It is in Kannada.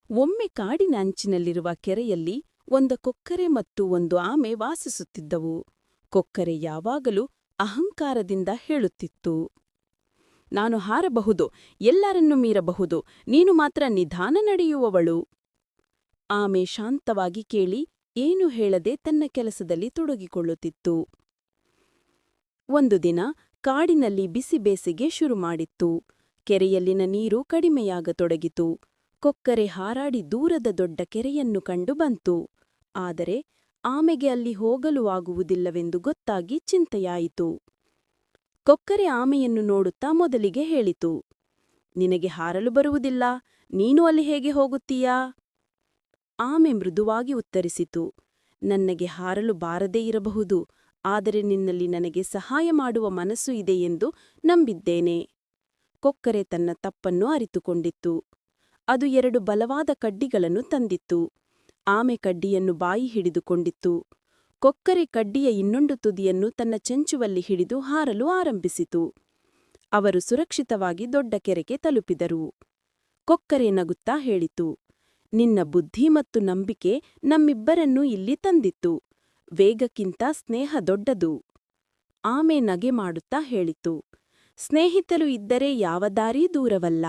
ಒಮ್ಮೆ ಕಾಡಿನ ಅಂಚಿನಲ್ಲಿರುವ ಕೆರೆಯಲ್ಲಿ ಒಂದು ಕೊಕ್ಕರೆ ಮತ್ತು ಒಂದು ಆಮೆ ವಾಸಿಸುತ್ತಿದ್ದವು. ಕೊಕ್ಕರೆ ಯಾವಾಗಲೂ ಅಹಂಕಾರದಿಂದ ಹೇಳುತ್ತಿತ್ತು, ನಾನು ಹಾರಬಹುದು, ಎಲ್ಲರನ್ನೂ ಮೀರಬಹುದು, ನೀನು ಮಾತ್ರ ನಿಧಾನ ನಡೆಯುವವಳು. ಆಮೆ ಶಾಂತವಾಗಿ ಕೇಳಿ ಏನೂ ಹೇಳದೆ ತನ್ನ ಕೆಲಸದಲ್ಲಿ ತೊಡಗಿಕೊಳ್ಳುತ್ತಿತ್ತು. ಒಂದು ದಿನ ಕಾಡಿನಲ್ಲಿ ಬಿಸಿ ಬೇಸಿಗೆ ಶುರುಮಾಡಿತ್ತು. ಕೆರೆಯಲ್ಲಿನ ನೀರು ಕಡಿಮೆಯಾಗತೊಡಗಿತು. ಕೊಕ್ಕರೆ ಹಾರಾಡಿ ದೂರದ ದೊಡ್ಡ ಕೆರೆಯನ್ನು ಕಂಡು ಬಂತು. ಆದರೆ ಆಮೆಗೆ ಅಲ್ಲಿ ಹೋಗಲು ಆಗುವುದಿಲ್ಲವೆಂದು ಗೊತ್ತಾಗಿ ಚಿಂತೆಯಾಯಿತು. ಕೊಕ್ಕರೆ ಆಮೆಯನ್ನು ನೋಡುತ್ತಾ ಮೊದಲಿಗೆ ಹೇಳಿತು, ನಿನಗೆ ಹಾರಲು ಬರುವುದಿಲ್ಲ, ನೀನು ಅಲ್ಲಿ ಹೇಗೆ ಹೋಗುತ್ತೀಯಾ? ಆಮೆ ಮೃದುವಾಗಿ ಉತ್ತರಿಸಿತು, ನನಗೆ ಹಾರಲು ಬಾರದೇ ಇರಬಹುದು, ಆದರೆ ನಿನ್ನಲ್ಲಿ ನನಗೆ ಸಹಾಯ ಮಾಡುವ ಮನಸ್ಸು ಇದೆ ಎಂದು ನಂಬಿದ್ದೇನೆ. ಕೊಕ್ಕರೆ ತನ್ನ ತಪ್ಪನ್ನು ಅರಿತುಕೊಂಡಿತ್ತು. ಅದು 2 ಬಲವಾದ ಕಡ್ಡಿಗಳನ್ನು ತಂದಿತ್ತು. ಆಮೆ ಕಡ್ಡಿಯನ್ನು ಬಾಯಿ ಹಿಡಿದುಕೊಂಡಿತ್ತು. ಕೊಕ್ಕರೆ ಕಡ್ಡಿಯ ಇನ್ನೊಂದು ತುದಿಯನ್ನು ತನ್ನ ಚೆಂಚುವಲ್ಲಿ ಹಿಡಿದು ಹಾರಲು ಆರಂಭಿಸಿತು. ಅವರು ಸುರಕ್ಷಿತವಾಗಿ ದೊಡ್ಡ ಕೆರೆಗೆ ತಲುಪಿದರು. ಕೊಕ್ಕರೆ ನಗುತ್ತಾ ಹೇಳಿತು, ನಿನ್ನ ಬುದ್ಧಿ ಮತ್ತು ನಂಬಿಕೆ ನಮ್ಮಿಬ್ಬರನ್ನೂ ಇಲ್ಲಿ ತಂದಿತ್ತು. ವೇಗಕ್ಕಿಂತ ಸ್ನೇಹ ದೊಡ್ಡದು. ಆಮೆ ನಗೆ ಮಾಡುತ್ತಾ ಹೇಳಿತು, ಸ್ನೇಹಿತರು ಇದ್ದರೆ ಯಾವ ದಾರಿ ದೂರವಲ್ಲ.